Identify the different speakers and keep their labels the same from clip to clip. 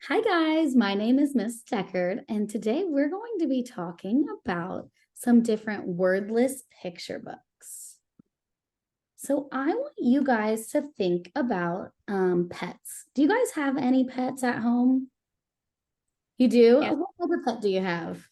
Speaker 1: Hi, guys. My name is Miss Deckard, and today we're going to be talking about some different wordless picture books. So, I want you guys to think about pets. Do you guys have any pets at home? You do?
Speaker 2: Yeah.
Speaker 1: What type of pet do you have?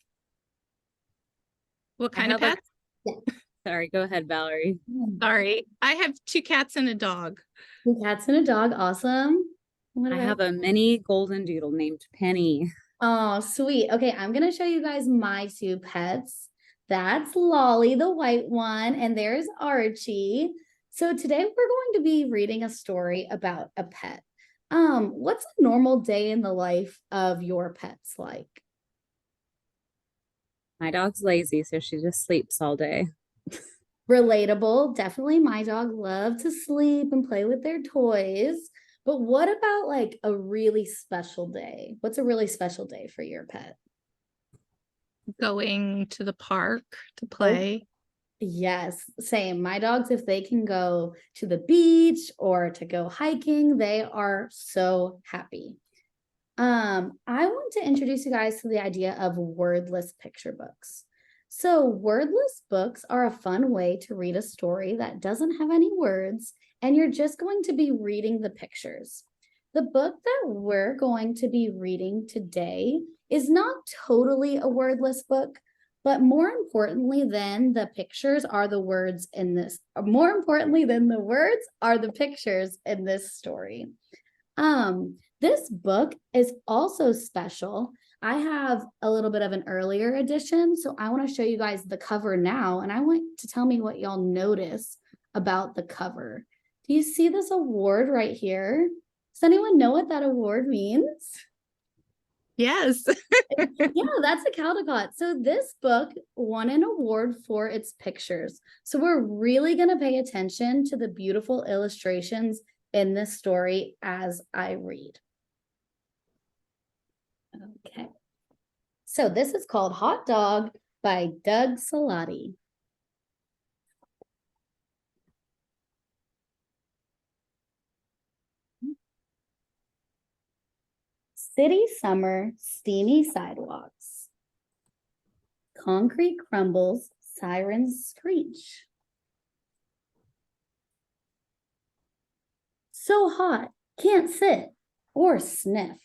Speaker 3: What
Speaker 2: I
Speaker 3: kind of
Speaker 2: have a,
Speaker 3: pets?
Speaker 2: sorry, go ahead, Valerie.
Speaker 3: Sorry. I have two cats and a dog.
Speaker 1: Two cats and a dog. Awesome. What
Speaker 2: I
Speaker 1: about
Speaker 2: have a mini golden doodle named Penny.
Speaker 1: Oh, sweet. Okay, I'm gonna show you guys my two pets. That's Lolly, the white one, and there's Archie. So today we're going to be reading a story about a pet. What's a normal day in the life of your pets like?
Speaker 2: My dog's lazy, so she just sleeps all day.
Speaker 1: Relatable. Definitely my dog loves to sleep and play with their toys. But what about like a really special day? What's a really special day for your pet?
Speaker 3: Going to the park to
Speaker 1: Oh,
Speaker 3: play.
Speaker 1: yes, same. My dogs, if they can go to the beach or to go hiking, they are so happy. I want to introduce you guys to the idea of wordless picture books. So, wordless books are a fun way to read a story that doesn't have any words, and you're just going to be reading the pictures. The book that we're going to be reading today is not totally a wordless book, but more importantly than the pictures are the words in this. More importantly than the words are the pictures in this story. This book is also special. I have a little bit of an earlier edition, so I want to show you guys the cover now, and I want to tell me what y'all notice about the cover. Do you see this award right here? Does anyone know what that award means?
Speaker 3: Yes.
Speaker 1: Yeah, that's a Caldecott. So this book won an award for its pictures. So we're really going to pay attention to the beautiful illustrations in this story as I read. Okay. So this is called Hot Dog by Doug Salati. City summer, steamy sidewalks. Concrete crumbles, sirens screech. So hot, can't sit or sniff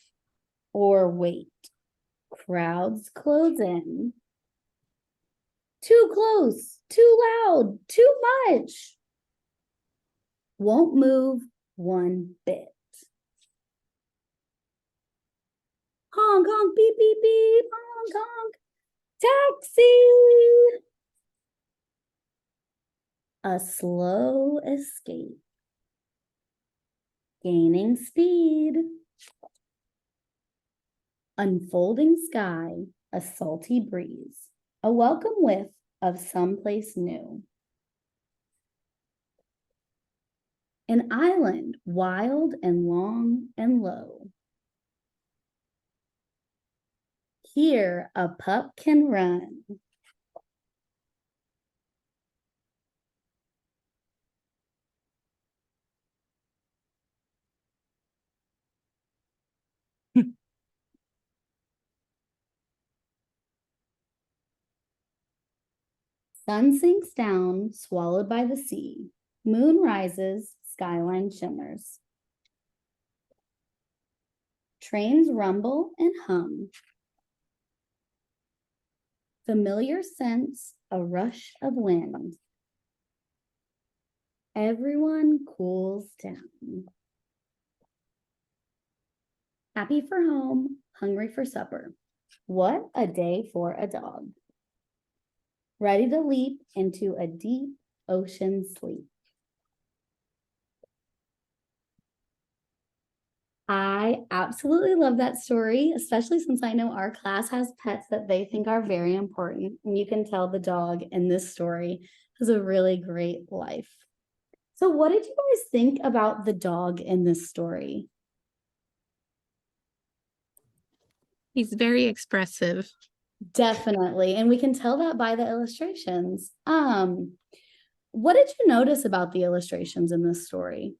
Speaker 1: or wait. Crowds close in. Too close, too loud, too much. Won't move one bit. Honk, honk, beep, beep, beep, honk, honk. Taxi! A slow escape. Gaining speed. Unfolding sky, a salty breeze. A welcome whiff of someplace new. An island, wild and long and low. Here a pup can run. Sun sinks down, swallowed by the sea. Moon rises, skyline shimmers. Trains rumble and hum. Familiar scents, a rush of wind. Everyone cools down. Happy for home, hungry for supper. What a day for a dog. Ready to leap into a deep ocean sleep. I absolutely love that story, especially since I know our class has pets that they think are very important. And you can tell the dog in this story has a really great life. So, what did you guys think about the dog in this story?
Speaker 3: He's very expressive.
Speaker 1: Definitely. And we can tell that by the illustrations. What did you notice about the illustrations in this story?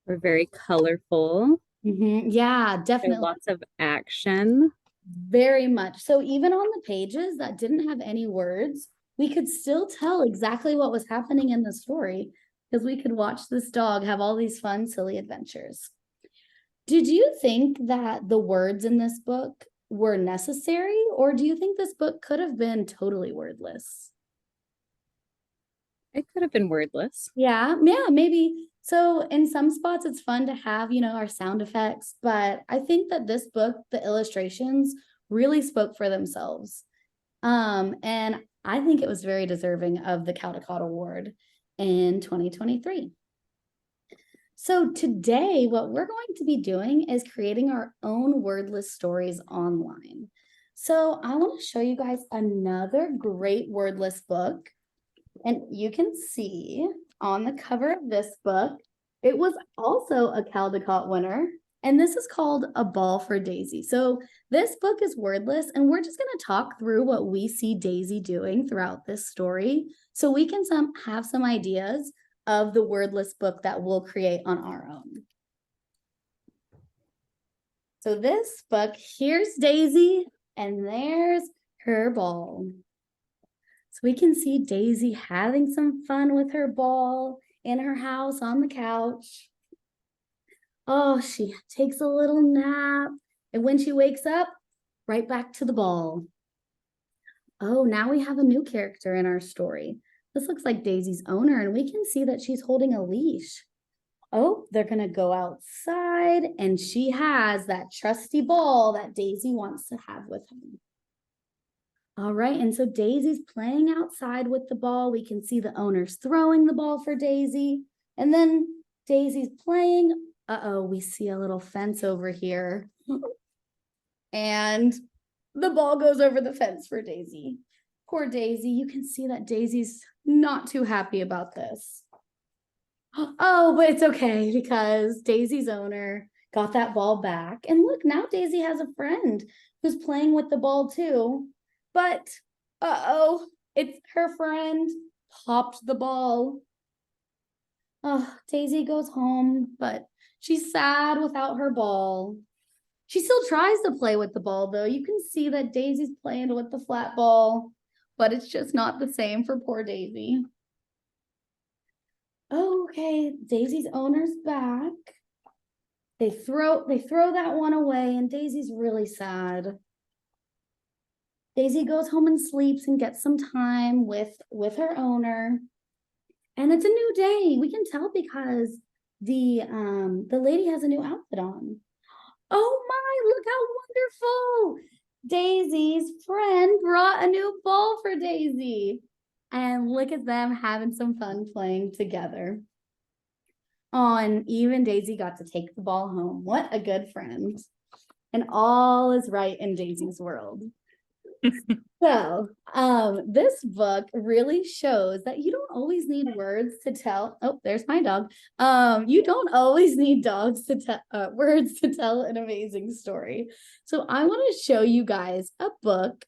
Speaker 2: We're very colorful.
Speaker 1: Yeah,
Speaker 2: So
Speaker 1: definitely.
Speaker 2: lots of action.
Speaker 1: Very much. So even on the pages that didn't have any words, we could still tell exactly what was happening in the story because we could watch this dog have all these fun, silly adventures. Did you think that the words in this book were necessary, or do you think this book could have been totally wordless?
Speaker 2: It could have been wordless.
Speaker 1: Yeah, maybe. So in some spots it's fun to have, our sound effects, but I think that this book, the illustrations really spoke for themselves. And I think it was very deserving of the Caldecott Award in 2023. So today, what we're going to be doing is creating our own wordless stories online. So I want to show you guys another great wordless book. And you can see on the cover of this book, it was also a Caldecott winner. And this is called A Ball for Daisy. So this book is wordless, and we're just going to talk through what we see Daisy doing throughout this story so we can have some ideas of the wordless book that we'll create on our own. So this book, here's Daisy, and there's her ball. So we can see Daisy having some fun with her ball in her house on the couch. Oh, she takes a little nap. And when she wakes up, right back to the ball. Oh, now we have a new character in our story. This looks like Daisy's owner, and we can see that she's holding a leash. Oh, they're going to go outside, and she has that trusty ball that Daisy wants to have with her. All right, and so Daisy's playing outside with the ball. We can see the owner's throwing the ball for Daisy, and then Daisy's playing. Uh-oh, we see a little fence over here. And the ball goes over the fence for Daisy. Poor Daisy, you can see that Daisy's not too happy about this. Oh, but it's okay because Daisy's owner got that ball back. And look, now Daisy has a friend who's playing with the ball too. But, uh-oh, it's her friend popped the ball. Oh, Daisy goes home, but she's sad without her ball. She still tries to play with the ball, though. You can see that Daisy's playing with the flat ball, but it's just not the same for poor Daisy. Okay, Daisy's owner's back. They throw that one away, and Daisy's really sad. Daisy goes home and sleeps and gets some time with her owner. And it's a new day. We can tell because the lady has a new outfit on. Oh my, look how wonderful. Daisy's friend brought a new ball for Daisy. And look at them having some fun playing together. Oh, and even Daisy got to take the ball home. What a good friend. And all is right in Daisy's world. So, this book really shows that you don't always need words to tell. Oh, there's my dog. You don't always need dogs to tell words to tell an amazing story. So I want to show you guys a book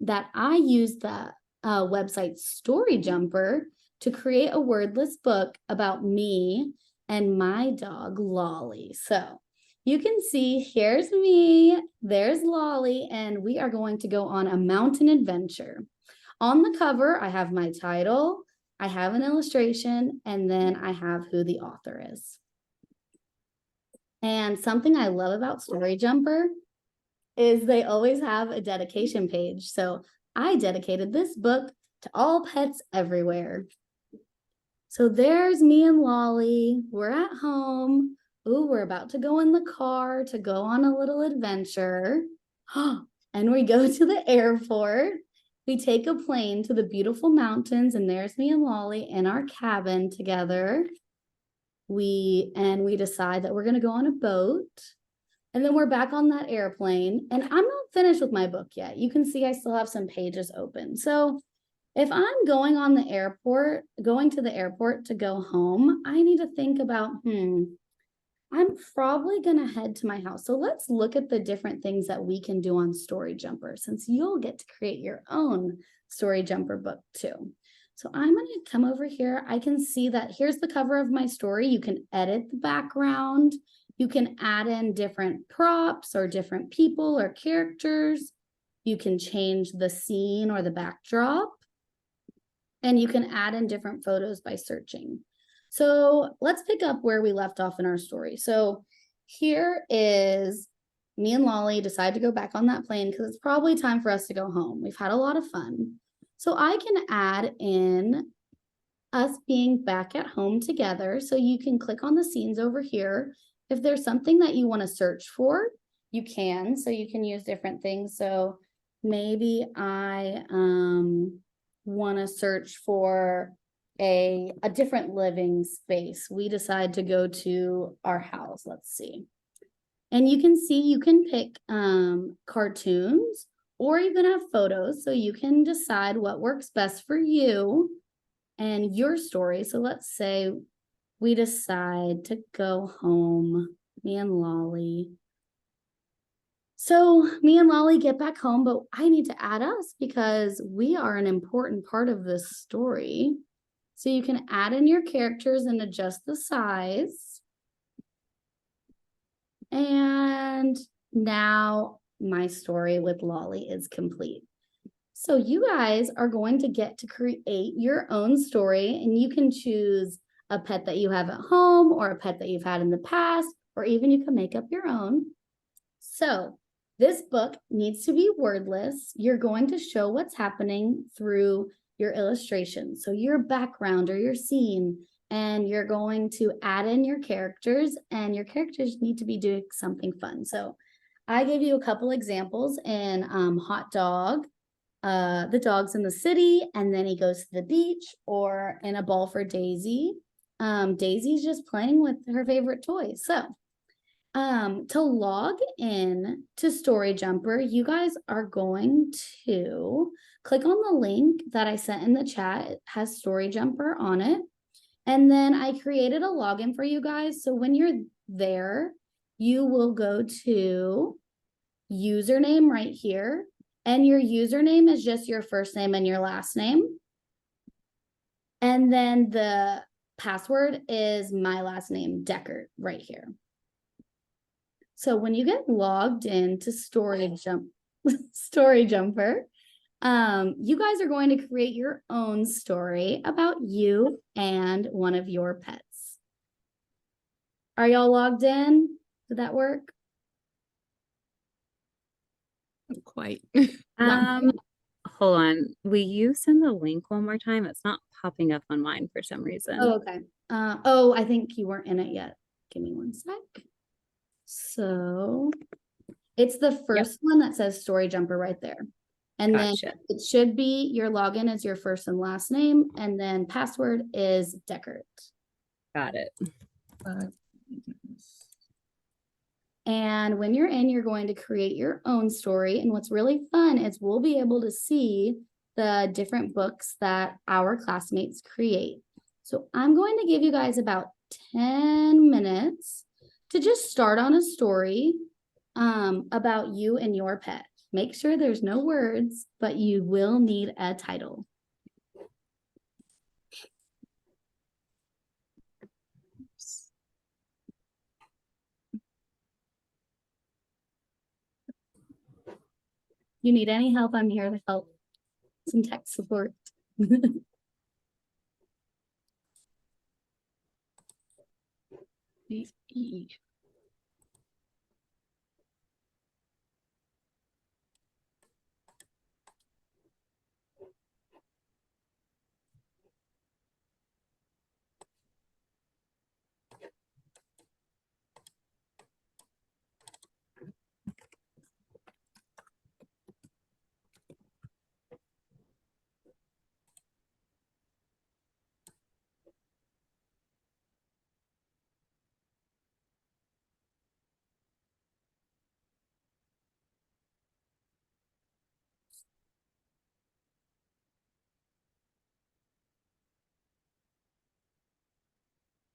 Speaker 1: that I used the website Story Jumper to create a wordless book about me and my dog Lolly. So you can see here's me, there's Lolly, and we are going to go on a mountain adventure. On the cover, I have my title, I have an illustration, and then I have who the author is. And something I love about Story Jumper is they always have a dedication page. So I dedicated this book to all pets everywhere. So there's me and Lolly. We're at home. Ooh, we're about to go in the car to go on a little adventure. And we go to the airport. We take a plane to the beautiful mountains, and there's me and Lolly in our cabin together. We decide that we're going to go on a boat. And then we're back on that airplane. And I'm not finished with my book yet. You can see I still have some pages open. So if I'm going to the airport to go home, I need to think about, I'm probably going to head to my house. So let's look at the different things that we can do on Story Jumper, since you'll get to create your own Story Jumper book too. So I'm going to come over here. I can see that here's the cover of my story. You can edit the background. You can add in different props or different people or characters. You can change the scene or the backdrop. And you can add in different photos by searching. So let's pick up where we left off in our story. So here is me and Lolly decide to go back on that plane because it's probably time for us to go home. We've had a lot of fun. So I can add in us being back at home together. So you can click on the scenes over here. If there's something that you want to search for, you can. So you can use different things. So maybe I want to search for a different living space. We decide to go to our house. Let's see. And you can see you can pick cartoons or even have photos. So you can decide what works best for you and your story. So let's say we decide to go home, me and Lolly. So me and Lolly get back home, but I need to add us because we are an important part of this story. So you can add in your characters and adjust the size. And now my story with Lolly is complete. So you guys are going to get to create your own story, and you can choose a pet that you have at home or a pet that you've had in the past, or even you can make up your own. So this book needs to be wordless. You're going to show what's happening through your illustration. So your background or your scene, and you're going to add in your characters, and your characters need to be doing something fun. So I gave you a couple examples in Hot Dog. The dog's in the city and then he goes to the beach, or in A Ball for Daisy. Daisy's just playing with her favorite toy. So to log in to Story Jumper, you guys are going to click on the link that I sent in the chat. It has Story Jumper on it. And then I created a login for you guys. So when you're there, you will go to username right here. And your username is just your first name and your last name. And then the password is my last name, Deckert, right here. So when you get logged into Story Jumper, you guys are going to create your own story about you and one of your pets. Are y'all logged in? Did that work?
Speaker 3: Not quite.
Speaker 2: Hold on. Will you send the link one more time? It's not popping up on mine for some reason.
Speaker 1: Oh, okay. I think you weren't in it yet. Give me one sec. So it's the first one that says Story Jumper right there. And
Speaker 2: Gotcha.
Speaker 1: then it should be your login is your first and last name, and then password is Deckert.
Speaker 2: Got it.
Speaker 1: And when you're in, you're going to create your own story. And what's really fun is we'll be able to see the different books that our classmates create. So I'm going to give you guys about 10 minutes to just start on a story about you and your pet. Make sure there's no words, but you will need a title. You need any help, I'm here to help. Some tech support.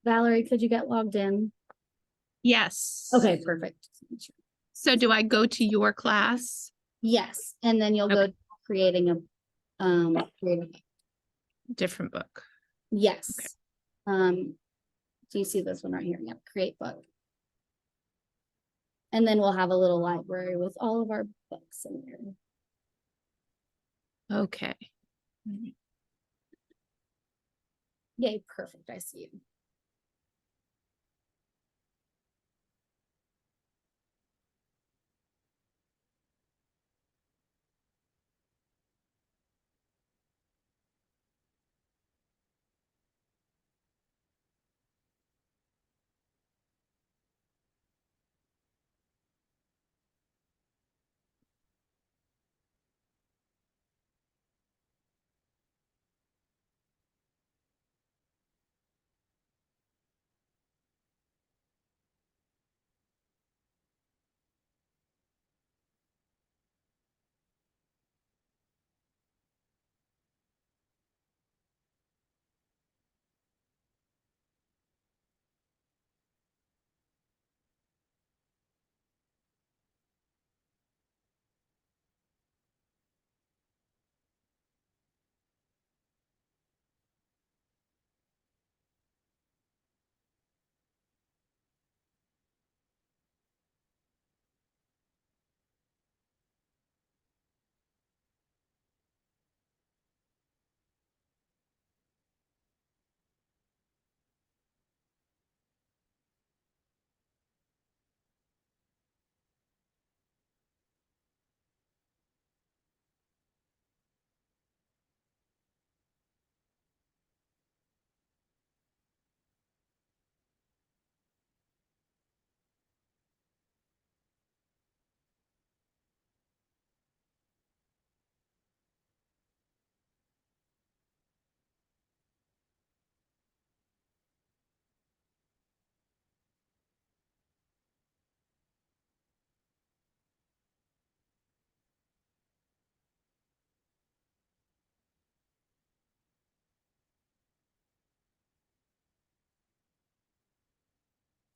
Speaker 1: Valerie, could you get logged in?
Speaker 3: Yes.
Speaker 1: Okay, perfect.
Speaker 3: So do I go to your class?
Speaker 1: Yes, and then you'll go to creating a
Speaker 3: Different book.
Speaker 1: yes. Do you see this one right here? Yep, create book. And then we'll have a little library with all of our books in there.
Speaker 3: Okay.
Speaker 1: Yay, perfect. I see you.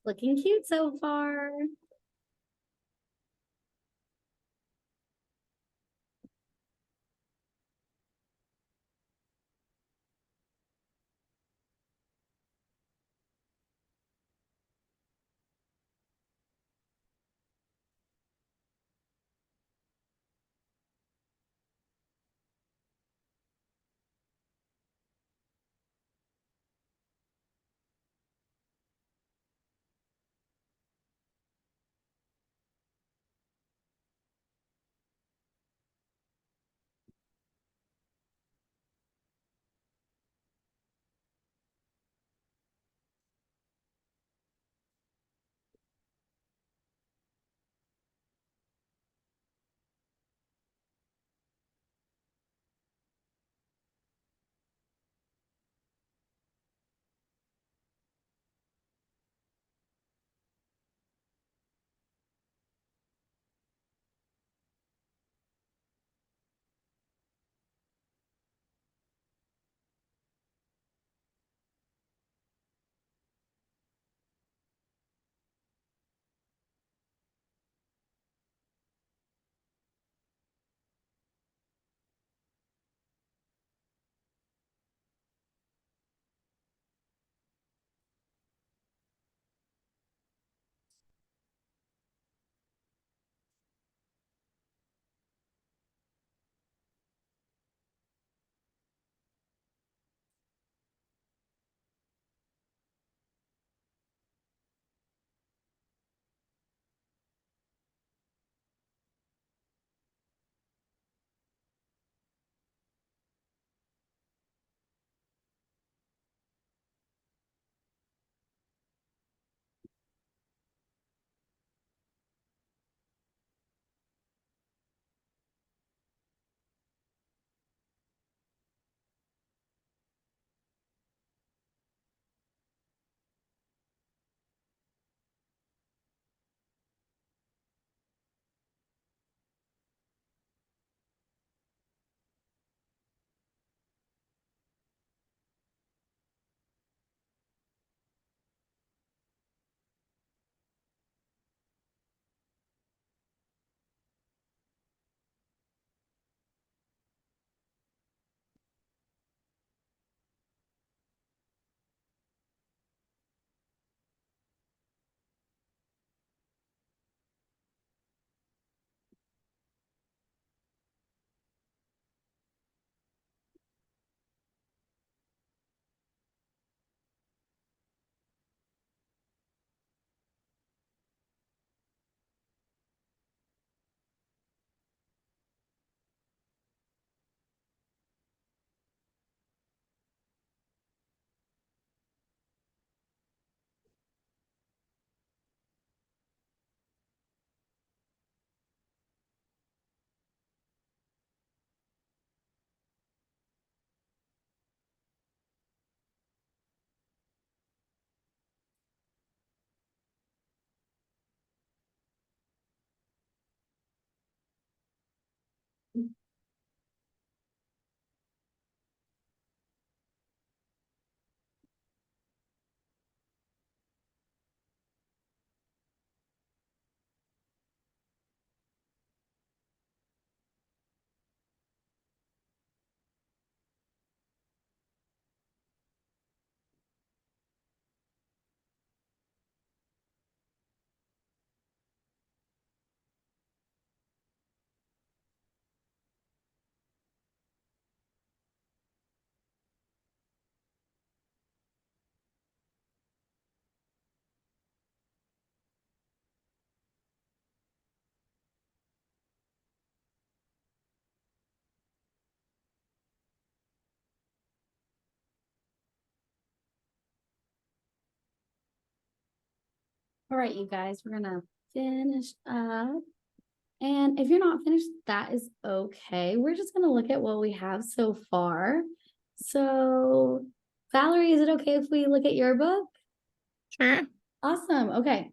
Speaker 1: Looking cute so far. All right, you guys, we're gonna finish up. And if you're not finished, that is okay. We're just gonna look at what we have so far. So, Valerie, is it okay if we look at your book?
Speaker 3: Sure.
Speaker 1: Awesome. Okay.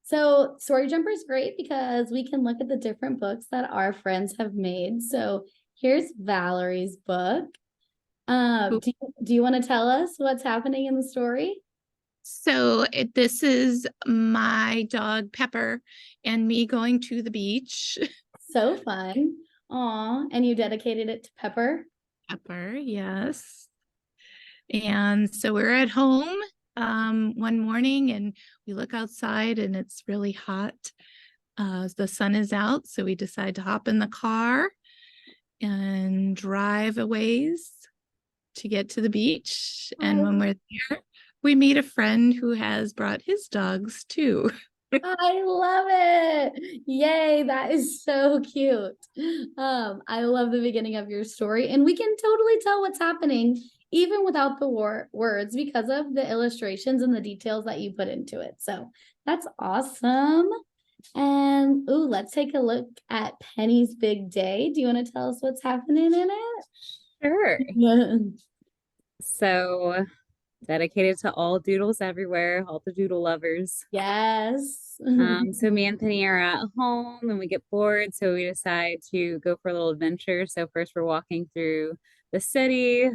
Speaker 1: So, Story Jumper is great because we can look at the different books that our friends have made. So, here's Valerie's book.
Speaker 3: Cool.
Speaker 1: Do you want to tell us what's happening in the story?
Speaker 3: So this is my dog Pepper and me going to the beach.
Speaker 1: So fun. Aw, and you dedicated it to Pepper?
Speaker 3: Pepper, yes. And so we're at home one morning and we look outside and it's really hot. The sun is out, so we decide to hop in the car and drive a ways to get to the beach. And when we're there, we meet a friend who has brought his dogs too.
Speaker 1: I love it. Yay, that is so cute. I love the beginning of your story, and we can totally tell what's happening even without the words because of the illustrations and the details that you put into it. So that's awesome. And ooh, let's take a look at Penny's Big Day. Do you want to tell us what's happening in it?
Speaker 2: Sure.
Speaker 1: Yeah.
Speaker 2: So dedicated to all doodles everywhere, all the doodle lovers.
Speaker 1: Yes.
Speaker 2: So me and Penny are at home and we get bored, so we decide to go for a little adventure. So first we're walking through the city,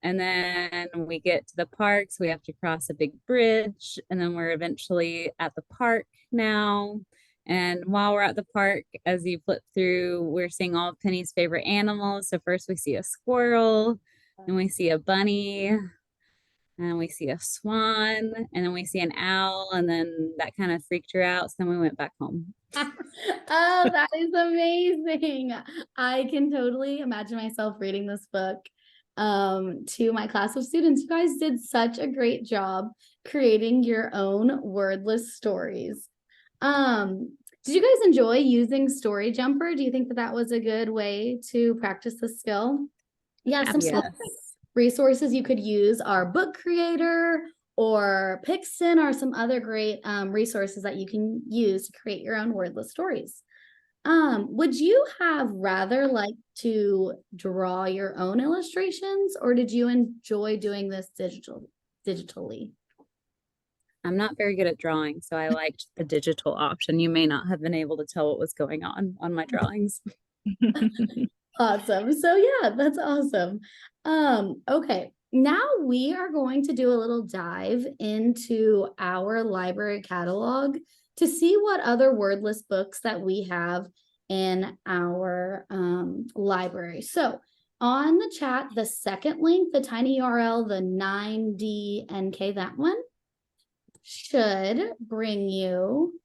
Speaker 2: and then we get to the park, so we have to cross a big bridge, and then we're eventually at the park now. And while we're at the park, as you flip through, we're seeing all of Penny's favorite animals. So first we see a squirrel, then we see a bunny, and we see a swan, and then we see an owl, and then that kind of freaked her out. So then we went back home.
Speaker 1: Oh, that is amazing. I can totally imagine myself reading this book to my class of students. You guys did such a great job creating your own wordless stories. Did you guys enjoy using Story Jumper? Do you think that that was a good way to practice the skill? Yeah, some
Speaker 3: Absolutely.
Speaker 2: Yes.
Speaker 1: resources you could use are Book Creator or Pixin or some other great resources that you can use to create your own wordless stories. Would you have rather like to draw your own illustrations, or did you enjoy doing this digitally?
Speaker 2: I'm not very good at drawing, so I liked the digital option. You may not have been able to tell what was going on my drawings.
Speaker 1: Awesome. So yeah, that's awesome. Okay. Now we are going to do a little dive into our library catalog to see what other wordless books that we have in our library. So on the chat, the second link, the tiny URL, the 9DNK, that one should bring you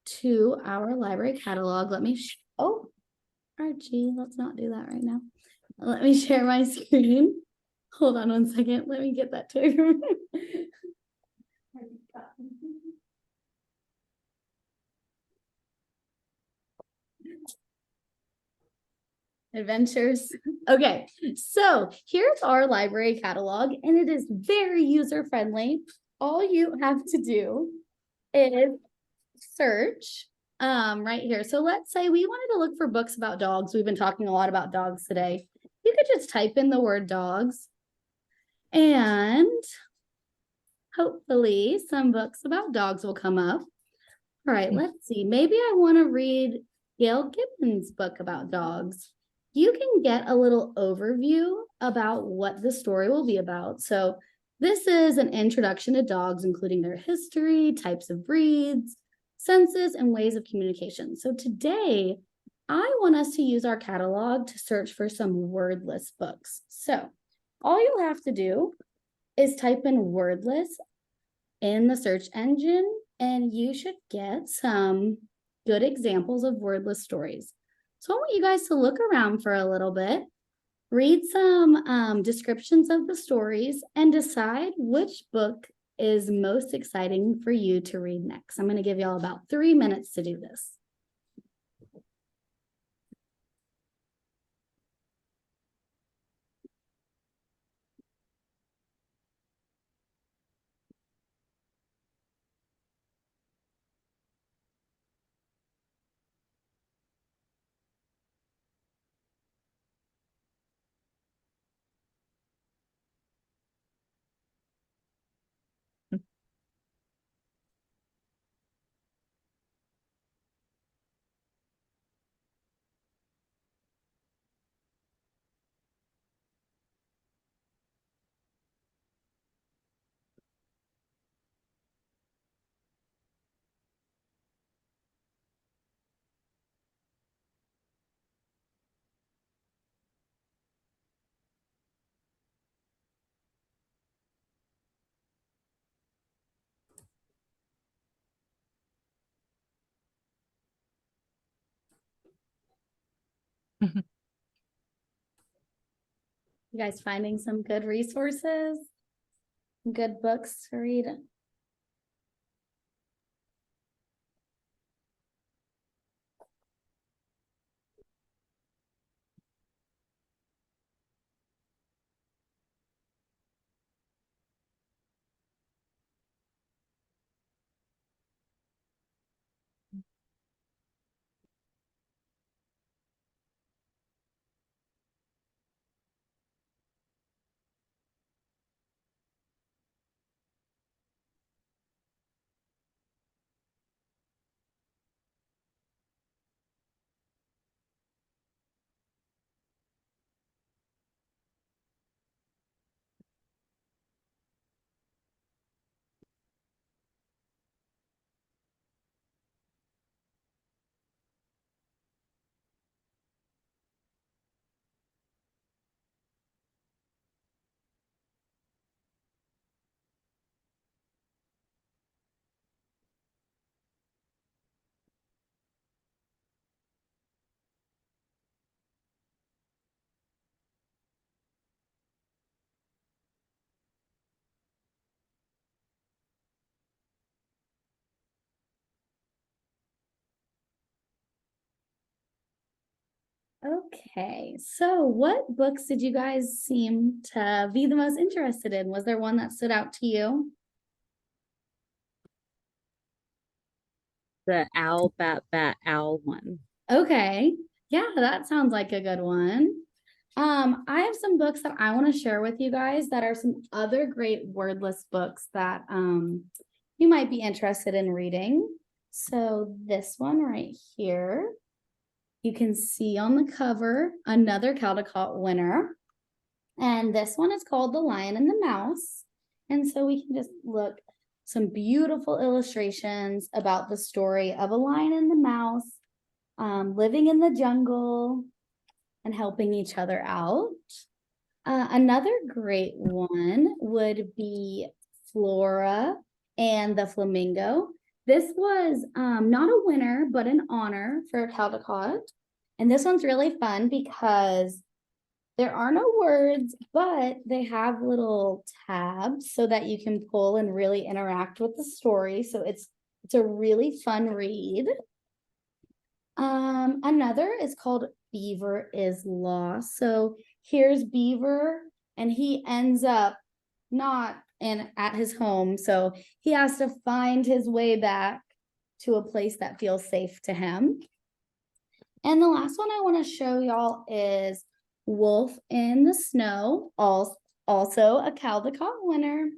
Speaker 1: to our library catalog. Let me, oh, Archie, let's not do that right now. Let me share my screen. Hold on one second. Let me get that to you. Adventures. Okay, so here's our library catalog, and it is very user friendly. All you have to do is search right here. So let's say we wanted to look for books about dogs. We've been talking a lot about dogs today. You could just type in the word dogs, and hopefully some books about dogs will come up. All right, let's see. Maybe I want to read Gail Gibbons' book about dogs. You can get a little overview about what the story will be about. So this is an introduction to dogs, including their history, types of breeds, senses, and ways of communication. So today, I want us to use our catalog to search for some wordless books. So all you'll have to do is type in wordless in the search engine, and you should get some good examples of wordless stories. So I want you guys to look around for a little bit, read some descriptions of the stories, and decide which book is most exciting for you to read next. I'm going to give y'all about 3 minutes to do this. You guys finding some good resources? Good books to read? Okay, so what books did you guys seem to be the most interested in? Was there one that stood out to you?
Speaker 2: The Owl Bat Bat Owl one.
Speaker 1: Okay, yeah, that sounds like a good one. I have some books that I want to share with you guys that are some other great wordless books that you might be interested in reading. So this one right here, you can see on the cover another Caldecott winner. And this one is called The Lion and the Mouse. And so we can just look some beautiful illustrations about the story of a lion and the mouse living in the jungle and helping each other out. Another great one would be Flora and the Flamingo. This was not a winner, but an honor for Caldecott. And this one's really fun because there are no words, but they have little tabs so that you can pull and really interact with the story. So it's a really fun read. Another is called Beaver is Lost. So here's Beaver, and he ends up not at his home. So he has to find his way back to a place that feels safe to him. And the last one I want to show y'all is Wolf in the Snow, also a Caldecott winner.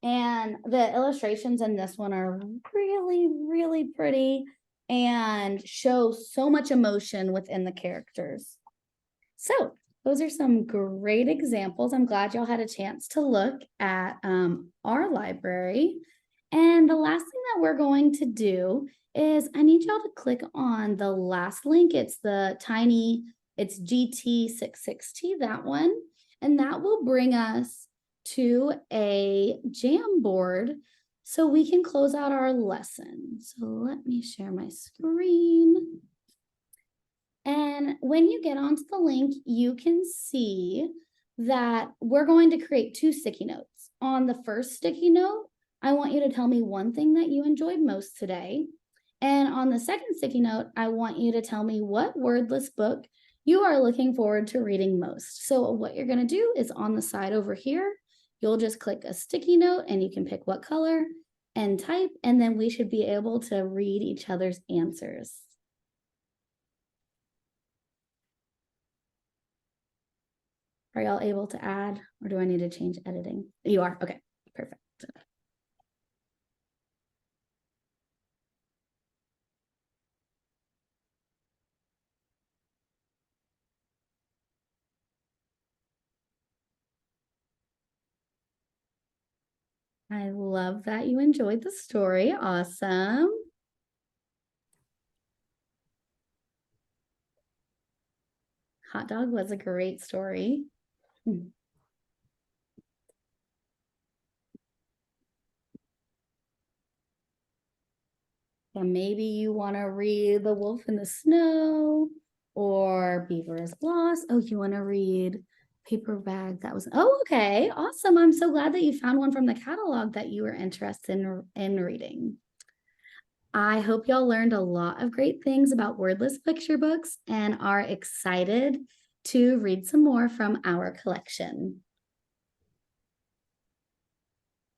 Speaker 1: And the illustrations in this one are really, really pretty and show so much emotion within the characters. So those are some great examples. I'm glad y'all had a chance to look at our library. And the last thing that we're going to do is I need y'all to click on the last link. It's it's GT660, that one. And that will bring us to a Jamboard so we can close out our lesson. So let me share my screen. And when you get onto the link, you can see that we're going to create 2 sticky notes. On the first sticky note, I want you to tell me one thing that you enjoyed most today. And on the second sticky note, I want you to tell me what wordless book you are looking forward to reading most. So what you're going to do is on the side over here, you'll just click a sticky note and you can pick what color and type, and then we should be able to read each other's answers. Are y'all able to add, or do I need to change editing? You are, okay, perfect. I love that you enjoyed the story. Awesome. Hot dog was a great story. Yeah, maybe you want to read The Wolf in the Snow, or Beaver is Lost. Oh, you want to read Paper Bag? That was, oh, okay. Awesome. I'm so glad that you found one from the catalog that you were interested in reading. I hope y'all learned a lot of great things about wordless picture books and are excited to read some more from our collection.